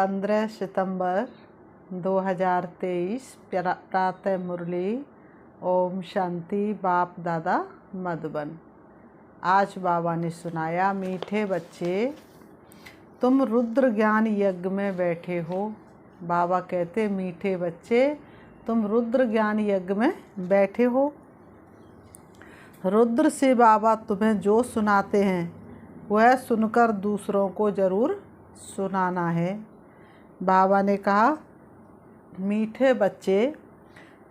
15 सितंबर 2023 प्रातः मुरली। ओम शांति। बाप दादा मधुबन। आज बाबा ने सुनाया, मीठे बच्चे तुम रुद्र ज्ञान यज्ञ में बैठे हो। बाबा कहते, मीठे बच्चे तुम रुद्र ज्ञान यज्ञ में बैठे हो। रुद्र से बाबा तुम्हें जो सुनाते हैं वह सुनकर दूसरों को ज़रूर सुनाना है। बाबा ने कहा, मीठे बच्चे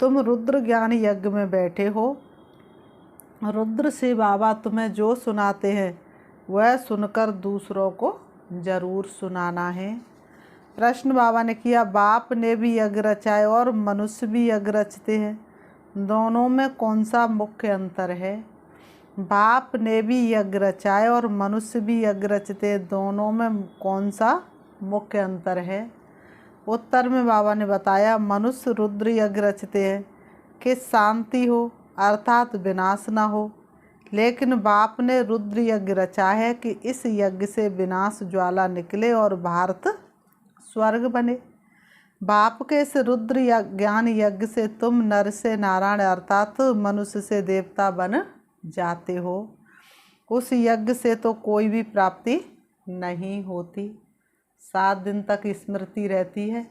तुम रुद्र ज्ञान यज्ञ में बैठे हो। रुद्र से बाबा तुम्हें जो सुनाते हैं वह सुनकर दूसरों को ज़रूर सुनाना है। प्रश्न बाबा ने किया, बाप ने भी यज्ञ रचाए और मनुष्य भी यज्ञ रचते हैं, दोनों में कौन सा मुख्य अंतर है? बाप ने भी यज्ञ रचाए और मनुष्य भी यज्ञ रचते हैं, दोनों में कौन सा मुख्य अंतर है? उत्तर में बाबा ने बताया, मनुष्य रुद्र यज्ञ रचते हैं कि शांति हो अर्थात विनाश न हो, लेकिन बाप ने रुद्र यज्ञ रचा है कि इस यज्ञ से विनाश ज्वाला निकले और भारत स्वर्ग बने। बाप के इस रुद्र ज्ञान यज्ञ से तुम नर से नारायण अर्थात मनुष्य से देवता बन जाते हो। उस यज्ञ से तो कोई भी प्राप्ति नहीं होती। 7 दिन तक स्मृति रहती है,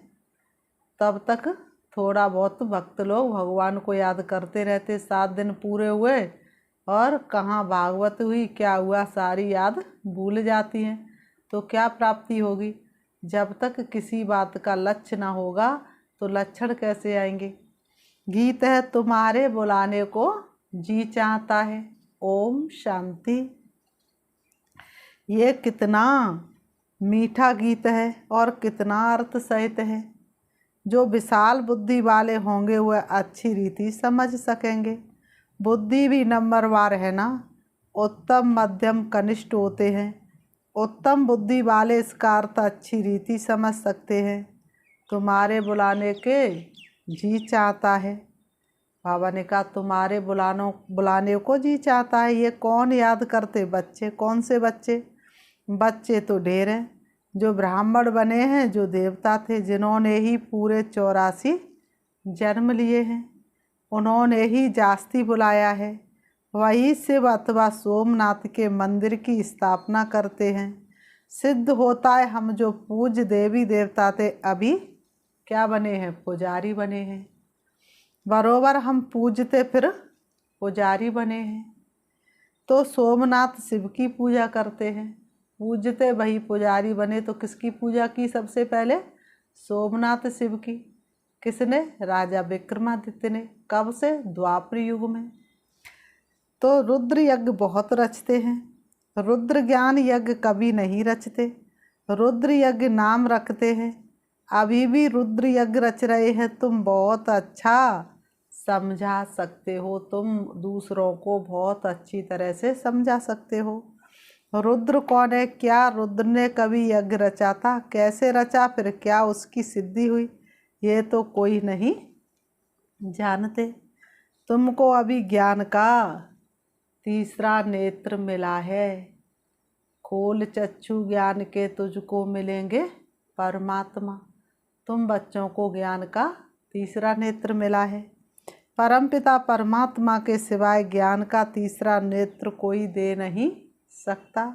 तब तक थोड़ा बहुत भक्त लोग भगवान को याद करते रहते। 7 दिन पूरे हुए और कहाँ भागवत हुई, क्या हुआ, सारी याद भूल जाती हैं, तो क्या प्राप्ति होगी? जब तक किसी बात का लक्ष्य ना होगा तो लक्षण कैसे आएंगे? गीत है, तुम्हारे बुलाने को जी चाहता है। ओम शांति। ये कितना मीठा गीत है और कितना अर्थ सहित है। जो विशाल बुद्धि वाले होंगे वह अच्छी रीति समझ सकेंगे। बुद्धि भी नंबरवार है ना, उत्तम मध्यम कनिष्ठ होते हैं। उत्तम बुद्धि वाले इसका अर्थ अच्छी रीति समझ सकते हैं। तुम्हारे बुलाने के जी चाहता है। बाबा ने कहा, तुम्हारे बुलाने को जी चाहता है। ये कौन याद करते? बच्चे। कौन से बच्चे? बच्चे तो ढेर हैं। जो ब्राह्मण बने हैं, जो देवता थे, जिन्होंने ही पूरे 84 जन्म लिए हैं, उन्होंने ही जास्ती बुलाया है। वही शिव अथवा सोमनाथ के मंदिर की स्थापना करते हैं। सिद्ध होता है हम जो पूज्य देवी देवता थे अभी क्या बने हैं? पुजारी बने हैं। बरोबर हम पूजते फिर पुजारी बने हैं। तो सोमनाथ शिव की पूजा करते हैं, पूजते वही पुजारी बने। तो किसकी पूजा की सबसे पहले? सोमनाथ शिव की। किसने? राजा विक्रमादित्य ने। कब से? द्वापर युग में। तो रुद्र यज्ञ बहुत रचते हैं, रुद्र ज्ञान यज्ञ कभी नहीं रचते। रुद्र यज्ञ नाम रखते हैं। अभी भी रुद्र यज्ञ रच रहे हैं। तुम बहुत अच्छा समझा सकते हो, तुम दूसरों को बहुत अच्छी तरह से समझा सकते हो। रुद्र कौन है? क्या रुद्र ने कभी यज्ञ रचा था? कैसे रचा? फिर क्या उसकी सिद्धि हुई? ये तो कोई नहीं जानते। तुमको अभी ज्ञान का तीसरा नेत्र मिला है। खोल चक्षु ज्ञान के, तुझको मिलेंगे परमात्मा। तुम बच्चों को ज्ञान का तीसरा नेत्र मिला है। परमपिता परमात्मा के सिवाय ज्ञान का तीसरा नेत्र कोई दे नहीं सकता।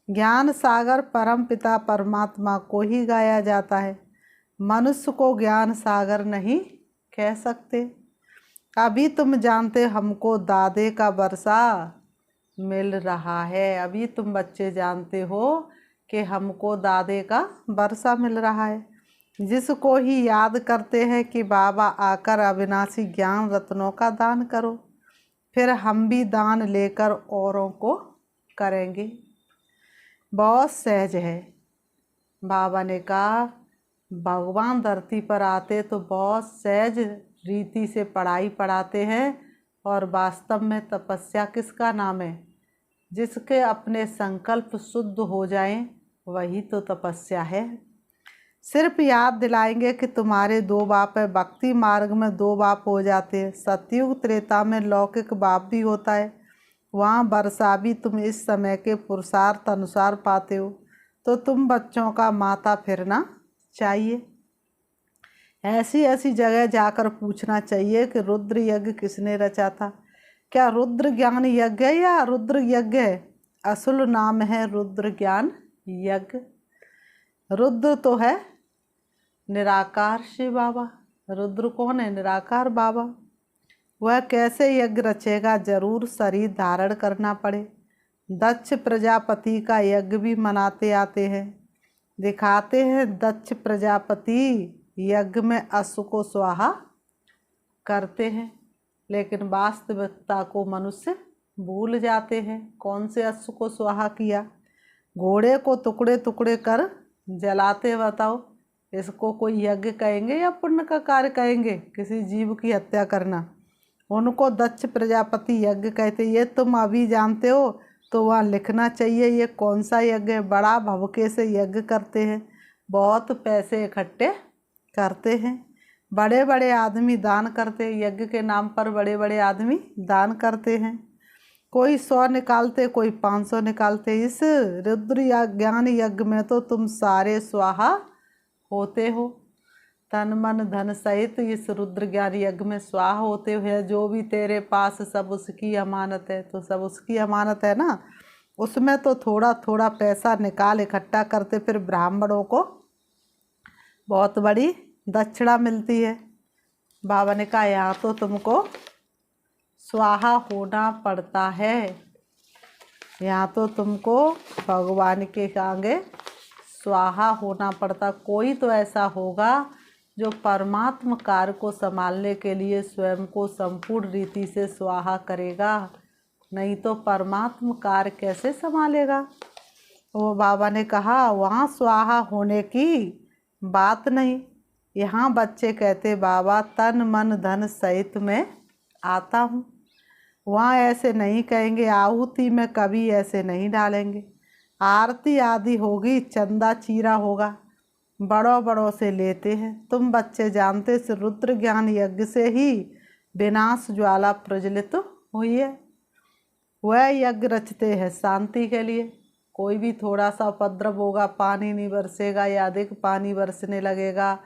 ज्ञान सागर परमपिता परमात्मा को ही गाया जाता है। मनुष्य को ज्ञान सागर नहीं कह सकते। अभी तुम जानते हमको दादे का वर्षा मिल रहा है। अभी तुम बच्चे जानते हो कि हमको दादे का वर्षा मिल रहा है। जिसको ही याद करते हैं कि बाबा आकर अविनाशी ज्ञान रत्नों का दान करो, फिर हम भी दान लेकर औरों को करेंगे। बहुत सहज है। बाबा ने कहा, भगवान धरती पर आते तो बहुत सहज रीति से पढ़ाई पढ़ाते हैं। और वास्तव में तपस्या किसका नाम है? जिसके अपने संकल्प शुद्ध हो जाएं, वही तो तपस्या है। सिर्फ याद दिलाएंगे कि तुम्हारे 2 बाप है। भक्ति मार्ग में 2 बाप हो जाते हैं। सतयुग त्रेता में लौकिक बाप भी होता है, वहाँ वर्षा भी तुम इस समय के पुरुषार्थ अनुसार पाते हो। तो तुम बच्चों का माता फिरना चाहिए। ऐसी ऐसी जगह जाकर पूछना चाहिए कि रुद्र यज्ञ किसने रचा था। क्या रुद्र ज्ञान यज्ञ है या रुद्र यज्ञ है? असल नाम है रुद्र ज्ञान यज्ञ। रुद्र तो है निराकार शिव बाबा। रुद्र कौन है? निराकार बाबा। वह कैसे यज्ञ रचेगा? जरूर शरीर धारण करना पड़े। दक्ष प्रजापति का यज्ञ भी मनाते आते हैं, दिखाते हैं। दक्ष प्रजापति यज्ञ में अश्व को स्वाहा करते हैं, लेकिन वास्तविकता को मनुष्य भूल जाते हैं। कौन से अश्व को स्वाहा किया? घोड़े को टुकड़े टुकड़े कर जलाते। बताओ, इसको कोई यज्ञ कहेंगे या पुण्य का कार्य कहेंगे? किसी जीव की हत्या करना, उनको दक्ष प्रजापति यज्ञ कहते। ये तुम अभी जानते हो तो वहाँ लिखना चाहिए ये कौन सा यज्ञ है। बड़ा भवके से यज्ञ करते हैं, बहुत पैसे इकट्ठे करते हैं, बड़े बड़े आदमी दान करते हैं। यज्ञ के नाम पर बड़े बड़े आदमी दान करते हैं। कोई 100 निकालते, कोई 500 निकालते। इस रुद्र ज्ञान यज्ञ में तो तुम सारे स्वाहा होते हो, तन मन धन सहित इस रुद्र ज्ञान यज्ञ में स्वाहा होते हुए। जो भी तेरे पास सब उसकी अमानत है, तो सब उसकी अमानत है ना। उसमें तो थोड़ा थोड़ा पैसा निकाल इकट्ठा करते, फिर ब्राह्मणों को बहुत बड़ी दक्षिणा मिलती है। बाबा ने कहा यहाँ तो तुमको स्वाहा होना पड़ता है, यहाँ तो तुमको भगवान के आगे स्वाहा होना पड़ता। कोई तो ऐसा होगा जो परमात्म कार्य को संभालने के लिए स्वयं को संपूर्ण रीति से स्वाहा करेगा, नहीं तो परमात्म कार्य कैसे संभालेगा। वो बाबा ने कहा वहाँ स्वाहा होने की बात नहीं। यहाँ बच्चे कहते बाबा तन मन धन सहित मैं आता हूँ। वहाँ ऐसे नहीं कहेंगे, आहुति में कभी ऐसे नहीं डालेंगे। आरती आदि होगी, चंदा चीरा होगा, बड़ों बड़ों से लेते हैं। तुम बच्चे जानते इस रुद्र ज्ञान यज्ञ से ही विनाश ज्वाला प्रज्वलित हुई है। वह यज्ञ रचते हैं शांति के लिए। कोई भी थोड़ा सा उपद्रव होगा, पानी नहीं बरसेगा या अधिक पानी बरसने लगेगा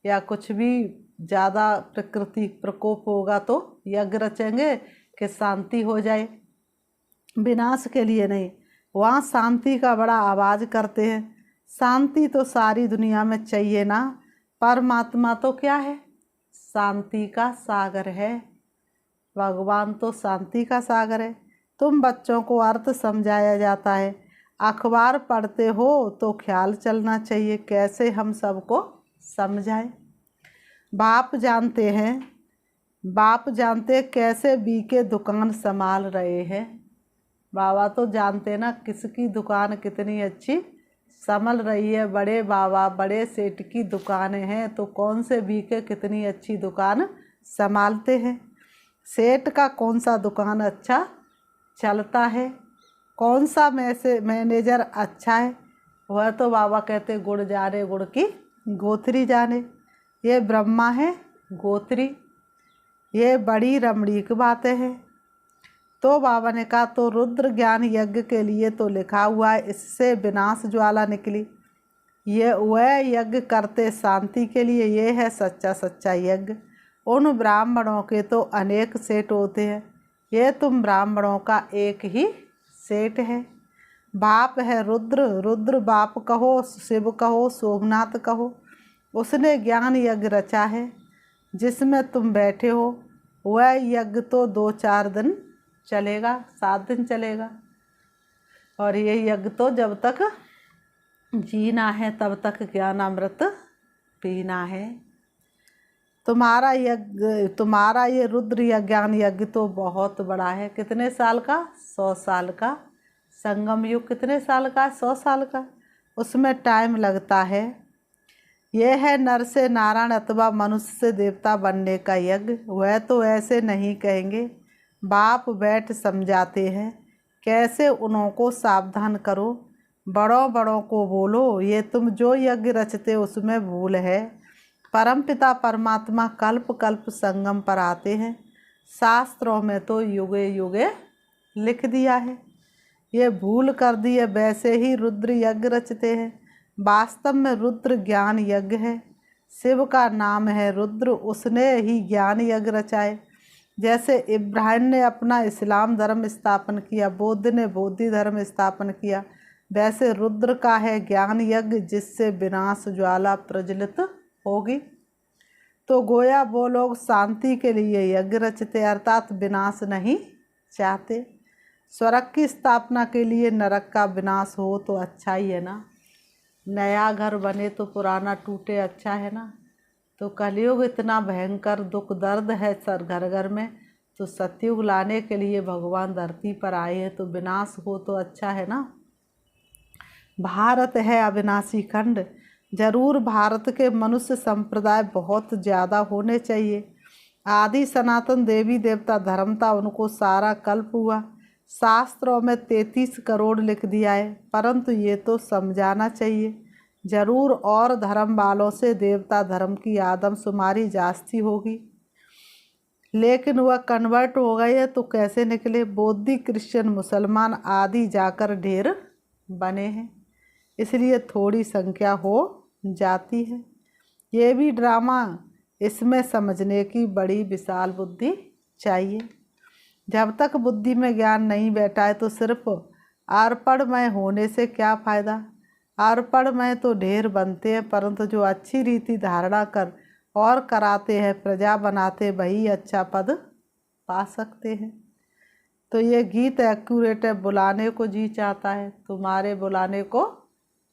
या कुछ भी ज़्यादा प्रकृति प्रकोप होगा तो यज्ञ रचेंगे कि शांति हो जाए, विनाश के लिए नहीं। वहाँ शांति का बड़ा आवाज़ करते हैं। शांति तो सारी दुनिया में चाहिए ना। परमात्मा तो क्या है? शांति का सागर है। भगवान तो शांति का सागर है। तुम बच्चों को अर्थ समझाया जाता है, अखबार पढ़ते हो तो ख्याल चलना चाहिए कैसे हम सबको समझाएं। बाप जानते कैसे बीके दुकान संभाल रहे हैं। बाबा तो जानते ना किसकी दुकान कितनी अच्छी संभल रही है। बड़े बाबा बड़े सेठ की दुकानें हैं तो कौन से बीके कितनी अच्छी दुकान संभालते हैं। सेठ का कौन सा दुकान अच्छा चलता है, कौन सा मैनेजर अच्छा है, वह तो बाबा कहते गुड़ जाने गुड़ की गोथरी जाने। ये ब्रह्मा है गोत्री, ये बड़ी रमणीक बातें हैं। तो बाबा ने कहा तो रुद्र ज्ञान यज्ञ के लिए तो लिखा हुआ है इससे विनाश ज्वाला निकली। ये वह यज्ञ करते शांति के लिए, ये है सच्चा यज्ञ। उन ब्राह्मणों के तो अनेक सेठ होते हैं, ये तुम ब्राह्मणों का एक ही सेठ है। बाप है रुद्र, रुद्र बाप कहो, शिव कहो, सोमनाथ कहो। उसने ज्ञान यज्ञ रचा है जिसमें तुम बैठे हो। वह यज्ञ तो 2-4 दिन चलेगा, 7 दिन चलेगा। और ये यज्ञ तो जब तक जीना है तब तक ज्ञान अमृत पीना है। तुम्हारा ये रुद्र या ज्ञान यज्ञ तो बहुत बड़ा है। कितने साल का? 100 साल का। संगम युग कितने साल का? 100 साल का। उसमें टाइम लगता है। यह है नर से नारायण अथवा मनुष्य से देवता बनने का यज्ञ। वह तो ऐसे नहीं कहेंगे, बाप बैठ समझाते हैं कैसे उनको सावधान करो। बड़ों को बोलो ये तुम जो यज्ञ रचते उसमें भूल है। परमपिता परमात्मा कल्प कल्प संगम पर आते हैं। शास्त्रों में तो युगे युगे लिख दिया है, ये भूल कर दिए। वैसे ही रुद्र यज्ञ रचते हैं, वास्तव में रुद्र ज्ञान यज्ञ है। शिव का नाम है रुद्र, उसने ही ज्ञान यज्ञ रचाए। जैसे इब्राहिम ने अपना इस्लाम धर्म स्थापन किया, बुद्ध ने बौद्ध धर्म स्थापन किया, वैसे रुद्र का है ज्ञान यज्ञ, जिससे विनाश ज्वाला प्रज्वलित होगी। तो गोया वो लोग शांति के लिए यज्ञ रचते, अर्थात विनाश नहीं चाहते। स्वर्ग की स्थापना के लिए नरक का विनाश हो तो अच्छा ही है ना। नया घर बने तो पुराना टूटे, अच्छा है ना। तो कलयुग इतना भयंकर दुख दर्द है सर घर घर में, तो सतयुग लाने के लिए भगवान धरती पर आए हैं, तो विनाश हो तो अच्छा है ना। भारत है अविनाशी खंड, जरूर भारत के मनुष्य संप्रदाय बहुत ज़्यादा होने चाहिए। आदि सनातन देवी देवता धर्म था, उनको सारा कल्प हुआ। शास्त्रों में 33 करोड़ लिख दिया है, परंतु ये तो समझाना चाहिए जरूर, और धर्म वालों से देवता धर्म की आदमशुमारी जास्ती होगी। लेकिन वह कन्वर्ट हो गए तो कैसे निकले? बौद्ध क्रिश्चियन मुसलमान आदि जाकर ढेर बने हैं, इसलिए थोड़ी संख्या हो जाती है। ये भी ड्रामा, इसमें समझने की बड़ी विशाल बुद्धि चाहिए। जब तक बुद्धि में ज्ञान नहीं बैठा है तो सिर्फ अर्पणमय होने से क्या फ़ायदा। अर्पणमय तो ढेर बनते हैं, परंतु जो अच्छी रीति धारणा कर और कराते हैं, प्रजा बनाते, वही अच्छा पद पा सकते हैं। तो ये गीत एक्यूरेट है। बुलाने को जी चाहता है, तुम्हारे बुलाने को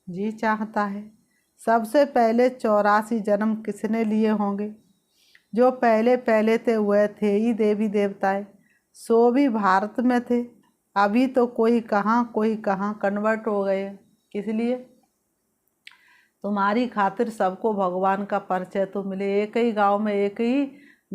जी चाहता है। सबसे पहले 84 जन्म किसने लिए होंगे? जो पहले पहले थे वह थे ही देवी देवताएं, सो भी भारत में थे। अभी तो कोई कहाँ कन्वर्ट हो गए। किस लिए? तुम्हारी खातिर सबको भगवान का परिचय तो मिले। एक ही गांव में, एक ही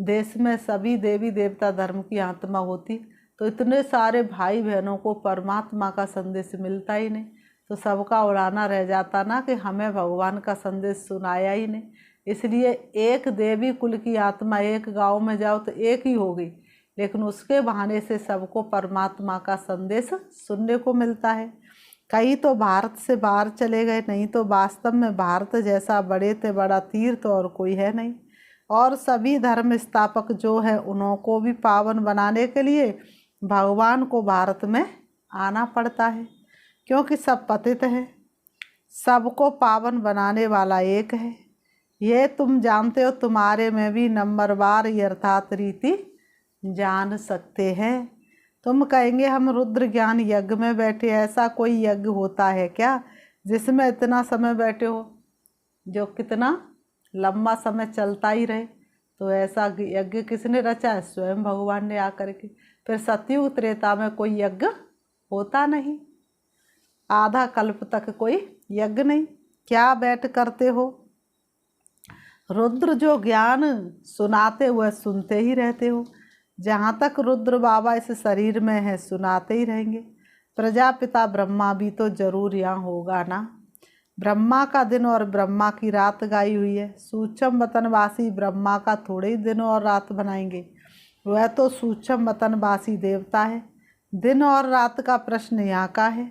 देश में सभी देवी देवता धर्म की आत्मा होती तो इतने सारे भाई बहनों को परमात्मा का संदेश मिलता ही नहीं, तो सबका उड़ाना रह जाता ना कि हमें भगवान का संदेश सुनाया ही नहीं। इसलिए एक देवी कुल की आत्मा एक गांव में जाओ तो एक ही होगी, लेकिन उसके बहाने से सबको परमात्मा का संदेश सुनने को मिलता है। कई तो भारत से बाहर चले गए, नहीं तो वास्तव में भारत जैसा बड़े से बड़ा तीर्थ और कोई है नहीं। और सभी धर्म स्थापक जो हैं उनको भी पावन बनाने के लिए भगवान को भारत में आना पड़ता है, क्योंकि सब पतित है। सबको पावन बनाने वाला एक है, ये तुम जानते हो। तुम्हारे में भी नंबरवार अर्थात रीति जान सकते हैं। तुम कहेंगे हम रुद्र ज्ञान यज्ञ में बैठे, ऐसा कोई यज्ञ होता है क्या जिसमें इतना समय बैठे हो, जो कितना लंबा समय चलता ही रहे? तो ऐसा यज्ञ किसने रचा है? स्वयं भगवान ने आकर के। फिर सतयुग त्रेता में कोई यज्ञ होता नहीं, आधा कल्प तक कोई यज्ञ नहीं। क्या बैठ करते हो? रुद्र जो ज्ञान सुनाते हुए सुनते ही रहते हो। जहाँ तक रुद्र बाबा इस शरीर में है सुनाते ही रहेंगे। प्रजापिता ब्रह्मा भी तो जरूर यहाँ होगा ना। ब्रह्मा का दिन और ब्रह्मा की रात गाई हुई है। सूक्ष्म वतनवासी ब्रह्मा का थोड़े ही दिन और रात बनाएंगे, वह तो सूक्ष्म वतनवासी देवता है। दिन और रात का प्रश्न यहाँ का है।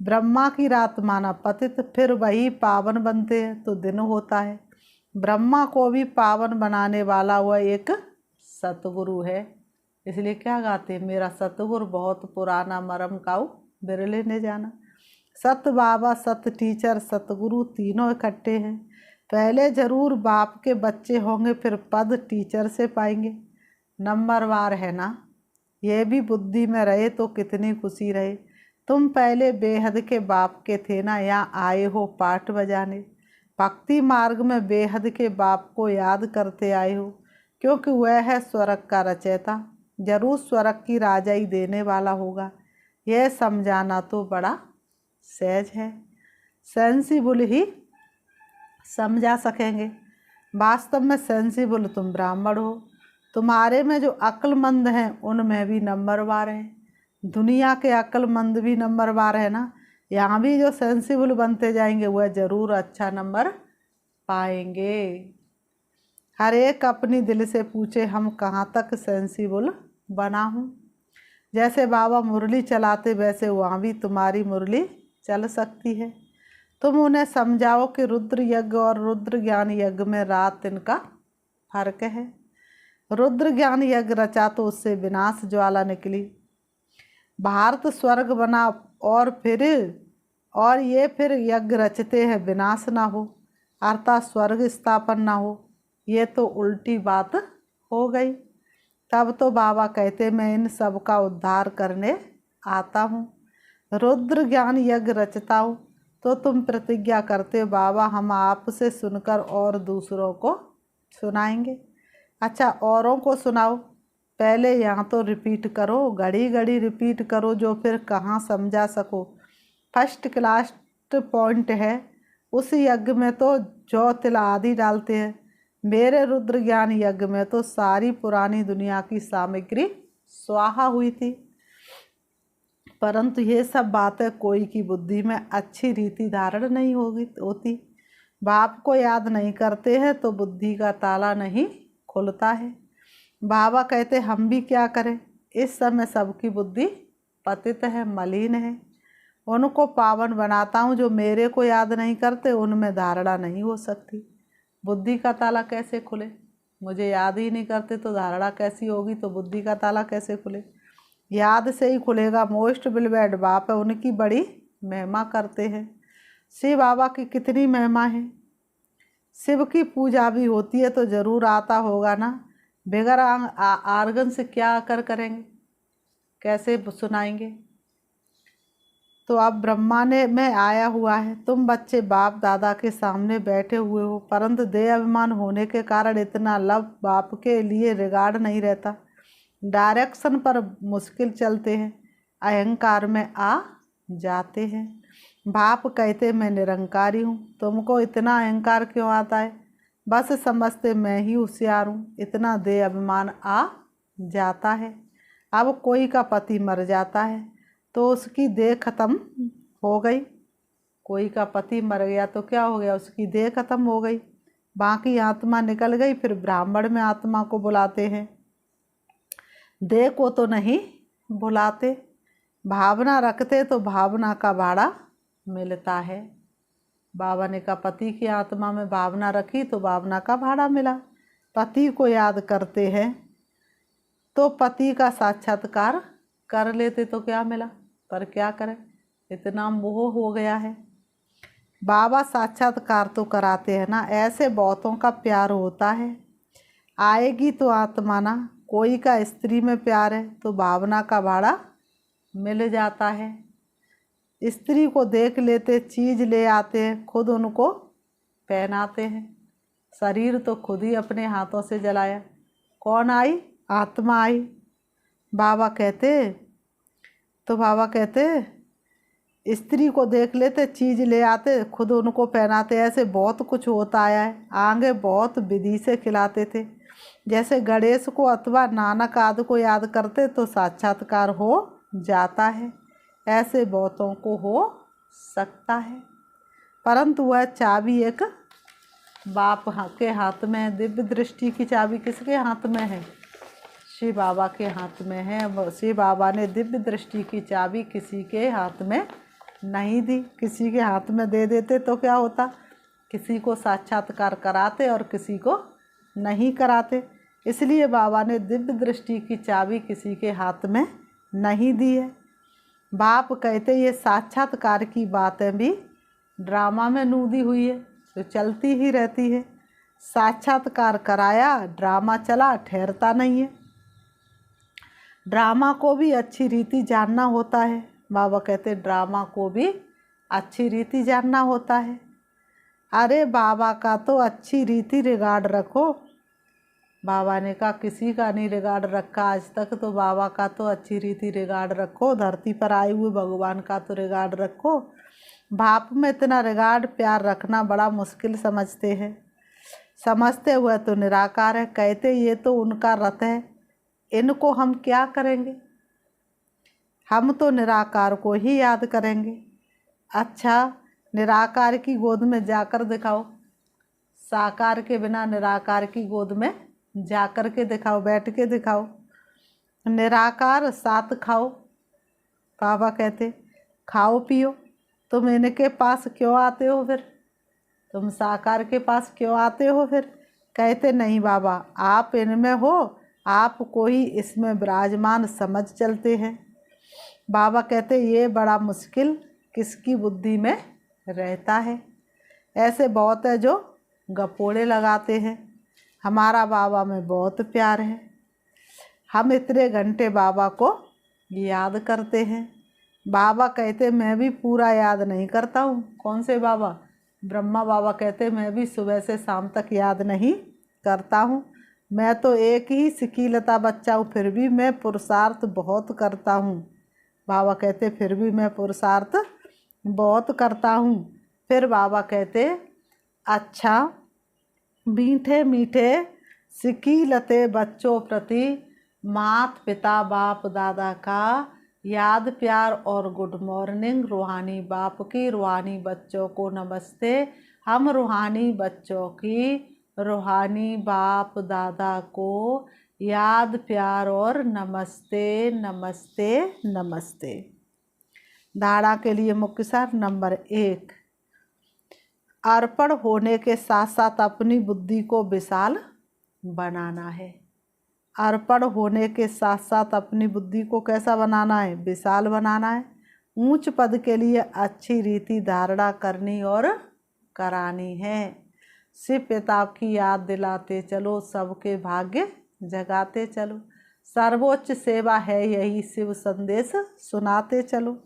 ब्रह्मा की रात माना पतित, फिर वही पावन बनते हैं तो दिन होता है। ब्रह्मा को भी पावन बनाने वाला वह एक सतगुरु है। इसलिए क्या गाते हैं? मेरा सतगुरु बहुत पुराना मरम काऊ बिरले ने जाना। सत बाबा, सत टीचर, सतगुरु तीनों इकट्ठे हैं। पहले जरूर बाप के बच्चे होंगे, फिर पद टीचर से पाएंगे। नंबरवार है ना। ये भी बुद्धि में रहे तो कितनी खुशी रहे। तुम पहले बेहद के बाप के थे ना, यहाँ आए हो पाठ बजाने। भक्ति मार्ग में बेहद के बाप को याद करते आए हो, क्योंकि वह है स्वर्ग का रचयिता, जरूर स्वर्ग की राजाई देने वाला होगा। यह समझाना तो बड़ा सहज है, सेंसिबल ही समझा सकेंगे। वास्तव में सेंसिबल तुम ब्राह्मण हो। तुम्हारे में जो अक्लमंद हैं उनमें भी नंबरवार है। दुनिया के अक्लमंद भी नंबरवार है ना। यहाँ भी जो सेंसिबल बनते जाएंगे वह ज़रूर अच्छा नंबर पाएंगे। हर एक अपनी दिल से पूछे हम कहाँ तक सेंसिबल बना हूँ। जैसे बाबा मुरली चलाते वैसे वहाँ भी तुम्हारी मुरली चल सकती है। तुम उन्हें समझाओ कि रुद्र यज्ञ और रुद्र ज्ञान यज्ञ में रात दिन का फर्क है। रुद्र ज्ञान यज्ञ रचा तो उससे विनाश ज्वाला निकली, भारत स्वर्ग बना, और ये फिर यज्ञ रचते हैं विनाश ना हो, अर्थात स्वर्ग स्थापन ना हो। ये तो उल्टी बात हो गई। तब तो बाबा कहते मैं इन सब का उद्धार करने आता हूँ, रुद्र ज्ञान यज्ञ रचता हूँ। तो तुम प्रतिज्ञा करते बाबा हम आपसे सुनकर और दूसरों को सुनाएंगे। अच्छा, औरों को सुनाओ, पहले यहाँ तो रिपीट करो, घड़ी घड़ी रिपीट करो, जो फिर कहाँ समझा सको। फर्स्ट क्लास पॉइंट है। उस यज्ञ में तो जौ तिल आदि डालते हैं, मेरे रुद्र ज्ञान यज्ञ में तो सारी पुरानी दुनिया की सामग्री स्वाहा हुई थी। परंतु ये सब बातें कोई की बुद्धि में अच्छी रीति धारण नहीं होती। बाप को याद नहीं करते हैं तो बुद्धि का ताला नहीं खुलता है। बाबा कहते हम भी क्या करें, इस समय सबकी बुद्धि पतित है, मलिन है। उनको पावन बनाता हूँ, जो मेरे को याद नहीं करते उनमें धारणा नहीं हो सकती। बुद्धि का ताला कैसे खुले, मुझे याद ही नहीं करते तो धारणा कैसी होगी, तो बुद्धि का ताला कैसे खुले, याद से ही खुलेगा। मोस्ट बिलवेड बाप है, उनकी बड़ी महिमा करते हैं। शिव बाबा की कितनी महिमा है, शिव की पूजा भी होती है तो ज़रूर आता होगा ना। बगैर आर्गन से क्या आकर करेंगे, कैसे सुनाएंगे। तो अब ब्रह्मा ने में आया हुआ है, तुम बच्चे बाप दादा के सामने बैठे हुए हो, परंतु देह अभिमान होने के कारण इतना लव बाप के लिए रिगार्ड नहीं रहता, डायरेक्शन पर मुश्किल चलते हैं, अहंकार में आ जाते हैं। बाप कहते मैं निरंकारी हूँ, तुमको इतना अहंकार क्यों आता है, बस समझते मैं ही होशियार हूँ, इतना देह अभिमान आ जाता है। अब कोई का पति मर जाता है तो उसकी देह खत्म हो गई, कोई का पति मर गया तो क्या हो गया, उसकी देह खत्म हो गई, बाकी आत्मा निकल गई। फिर ब्राह्मण में आत्मा को बुलाते हैं, देह को तो नहीं बुलाते। भावना रखते तो भावना का भाड़ा मिलता है। बाबा ने कहा पति की आत्मा में भावना रखी तो भावना का भाड़ा मिला। पति को याद करते हैं तो पति का साक्षात्कार कर लेते तो क्या मिला, पर क्या करें, इतना मोह हो गया है। बाबा साक्षात्कार तो कराते हैं ना, ऐसे बहुतों का प्यार होता है। आएगी तो आत्मा ना, कोई का स्त्री में प्यार है तो भावना का भाड़ा मिल जाता है। स्त्री को देख लेते, चीज़ ले आते हैं, खुद उनको पहनाते हैं। शरीर तो खुद ही अपने हाथों से जलाया, कौन आई, आत्मा आई। बाबा कहते स्त्री को देख लेते, चीज़ ले आते, खुद उनको पहनाते। ऐसे बहुत कुछ होता आया है। आगे बहुत विधि से खिलाते थे, जैसे गणेश को अथवा नानक आदि को याद करते तो साक्षात्कार हो जाता है, ऐसे बहुतों को हो सकता है। परंतु वह चाबी एक बाप के हाथ में है। दिव्य दृष्टि की चाबी किसके हाथ में है, शिव बाबा के हाथ में है। शिव बाबा ने दिव्य दृष्टि की चाबी किसी के हाथ में नहीं दी, किसी के हाथ में दे देते तो क्या होता, किसी को साक्षात्कार कराते और किसी को नहीं कराते। इसलिए बाबा ने दिव्य दृष्टि की चाबी किसी के हाथ में नहीं दी है। बाप कहते ये साक्षात्कार की बातें भी ड्रामा में नूदी हुई है, तो चलती ही रहती है। साक्षात्कार कराया, ड्रामा चला, ठहरता नहीं है। ड्रामा को भी अच्छी रीति जानना होता है। बाबा कहते ड्रामा को भी अच्छी रीति जानना होता है। अरे बाबा का तो अच्छी रीति रिगार्ड रखो। बाबा ने कहा किसी का नहीं रिगार्ड रखा आज तक, तो बाबा का तो अच्छी रीति रिगार्ड रखो। धरती पर आए हुए भगवान का तो रिगार्ड रखो। बाप में इतना रिगार्ड प्यार रखना बड़ा मुश्किल समझते हैं। समझते हुए तो निराकार है, कहते ये तो उनका रथ है, इनको हम क्या करेंगे, हम तो निराकार को ही याद करेंगे। अच्छा, निराकार की गोद में जाकर दिखाओ, साकार के बिना निराकार की गोद में जाकर के दिखाओ, बैठ के दिखाओ। निराकार साथ खाओ, बाबा कहते खाओ पियो, तुम इनके पास क्यों आते हो फिर? तुम साकार के पास क्यों आते हो फिर? कहते नहीं बाबा, आप इनमें हो, आपको ही इसमें विराजमान समझ चलते हैं। बाबा कहते ये बड़ा मुश्किल किसकी बुद्धि में रहता है। ऐसे बहुत है जो गपोड़े लगाते हैं। हमारा बाबा में बहुत प्यार है, हम इतने घंटे बाबा को याद करते हैं। बाबा कहते मैं भी पूरा याद नहीं करता हूँ। कौन से बाबा? ब्रह्मा बाबा कहते मैं भी सुबह से शाम तक याद नहीं करता हूँ। मैं तो एक ही सिकीलता बच्चा हूँ, फिर भी मैं पुरुषार्थ बहुत करता हूँ। बाबा कहते फिर भी मैं पुरुषार्थ बहुत करता हूँ। फिर बाबा कहते अच्छा, मीठे मीठे सिकीलते बच्चों प्रति मात पिता बाप दादा का याद प्यार और गुड मॉर्निंग। रूहानी बाप की रूहानी बच्चों को नमस्ते। हम रूहानी बच्चों की रूहानी बाप दादा को याद प्यार और नमस्ते नमस्ते नमस्ते। धारणा के लिए मुख्य सार नंबर 1, अर्पण होने के साथ साथ अपनी बुद्धि को विशाल बनाना है। अर्पण होने के साथ साथ अपनी बुद्धि को कैसा बनाना है? विशाल बनाना है। ऊंच पद के लिए अच्छी रीति धारणा करनी और करानी है। शिव पिता की याद दिलाते चलो, सबके भाग्य जगाते चलो। सर्वोच्च सेवा है यही, शिव संदेश सुनाते चलो।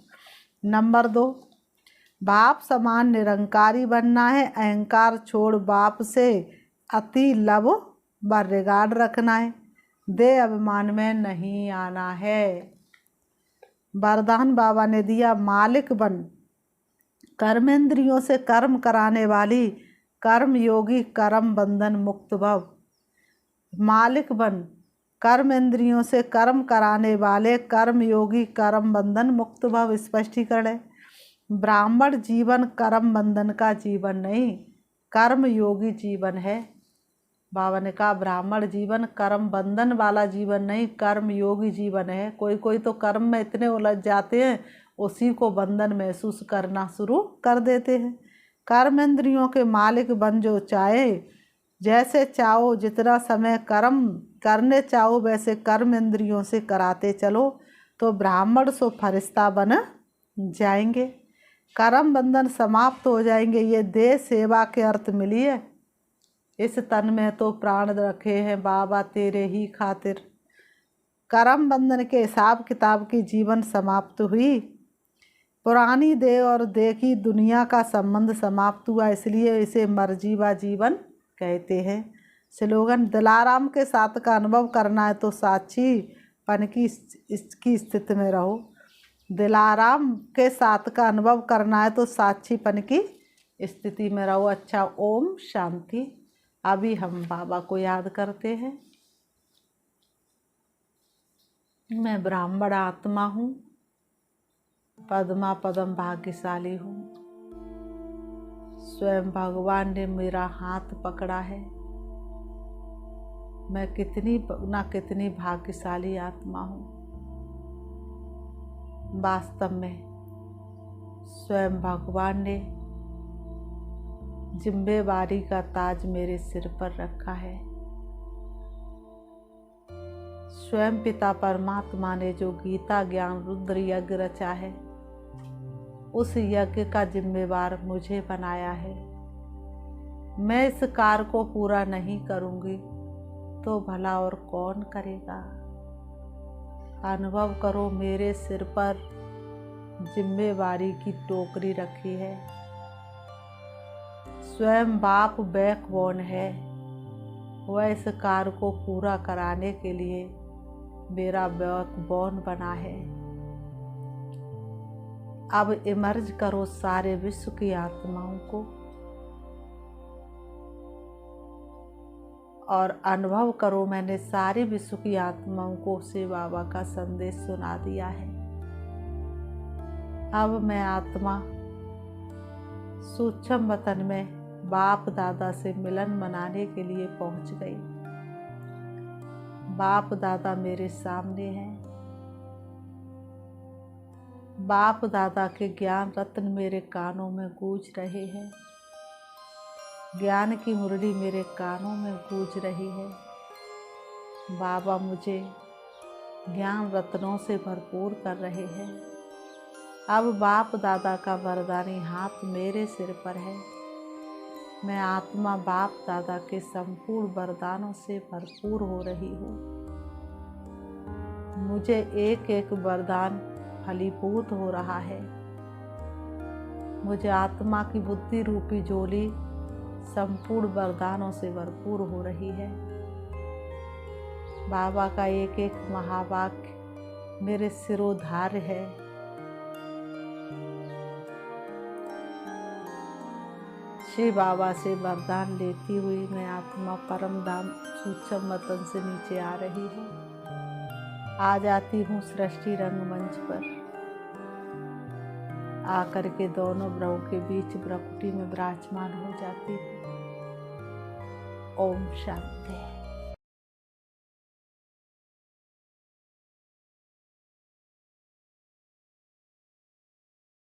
नंबर 2, बाप समान निरंकारी बनना है। अहंकार छोड़ बाप से अति लव व रिगार्ड रखना है। दे अभिमान में नहीं आना है। वरदान बाबा ने दिया, मालिक बन कर्मेंद्रियों से कर्म कराने वाली, कर्म योगी कर्म बंधन मुक्त भव। मालिक बन कर्मेंद्रियों से कर्म कराने वाले, कर्म योगी कर्म बंधन मुक्त भव। स्पष्टीकरण है, ब्राह्मण जीवन कर्म बंधन का जीवन नहीं, कर्म योगी जीवन है। बाबा ने कहा ब्राह्मण जीवन कर्म बंधन वाला जीवन नहीं, कर्म योगी जीवन है। कोई कोई तो कर्म में इतने उलझ जाते हैं, उसी को बंधन महसूस करना शुरू कर देते हैं। कर्म इंद्रियों के मालिक बन जो चाहे, जैसे चाहो जितना समय कर्म करने चाहो वैसे कर्म इंद्रियों से कराते चलो, तो ब्राह्मण सो फरिश्ता बन जाएंगे, कर्म बंधन समाप्त हो जाएंगे। ये देह सेवा के अर्थ मिली है। इस तन में तो प्राण रखे हैं बाबा तेरे ही खातिर। कर्म बंधन के हिसाब किताब की जीवन समाप्त हुई। पुरानी देह और देह की दुनिया का संबंध समाप्त हुआ, इसलिए इसे मर्जीवा जीवन कहते हैं। स्लोगन, दिलाराम के साथ का अनुभव करना है तो साक्षी पन की इसकी स्थिति में रहो। दिलाराम के साथ का अनुभव करना है तो साक्षीपन की स्थिति में रहो। अच्छा, ओम शांति। अभी हम बाबा को याद करते हैं। मैं ब्राह्मण आत्मा हूँ, पद्मा पदम भाग्यशाली हूँ। स्वयं भगवान ने मेरा हाथ पकड़ा है। मैं कितनी ना कितनी भाग्यशाली आत्मा हूँ। वास्तव में स्वयं भगवान ने जिम्मेवारी का ताज मेरे सिर पर रखा है। स्वयं पिता परमात्मा ने जो गीता ज्ञान रुद्र यज्ञ रचा है, उस यज्ञ का जिम्मेवार मुझे बनाया है। मैं इस कार्य को पूरा नहीं करूंगी तो भला और कौन करेगा। अनुभव करो, मेरे सिर पर जिम्मेवारी की टोकरी रखी है। स्वयं बाप बैकबोन है, वह इस कार्य को पूरा कराने के लिए मेरा बैकबोन बना है। अब इमर्ज करो सारे विश्व की आत्माओं को और अनुभव करो, मैंने सारी विश्व की आत्माओं को शिव बाबा का संदेश सुना दिया है। अब मैं आत्मा सूक्ष्म वतन में बाप दादा से मिलन मनाने के लिए पहुंच गई। बाप दादा मेरे सामने हैं। बाप दादा के ज्ञान रत्न मेरे कानों में गूंज रहे हैं। ज्ञान की मुरली मेरे कानों में गूंज रही है। बाबा मुझे ज्ञान रत्नों से भरपूर कर रहे हैं। अब बाप दादा का वरदानी हाथ मेरे सिर पर है। मैं आत्मा बाप दादा के संपूर्ण वरदानों से भरपूर हो रही हूँ। मुझे एक एक वरदान फलीभूत हो रहा है। मुझे आत्मा की बुद्धि रूपी झोली संपूर्ण वरदानों से भरपूर हो रही है। बाबा का एक एक महावाक्य मेरे सिरोधार्य है। श्री बाबा से वरदान लेती हुई मैं आत्मा परम धाम सूक्ष्म वतन से नीचे आ रही हूँ। आ जाती हूँ सृष्टि रंगमंच पर। आकर के दोनों ब्रहों के बीच ब्रकुटी में विराजमान हो जाती हूँ। ओम शांति।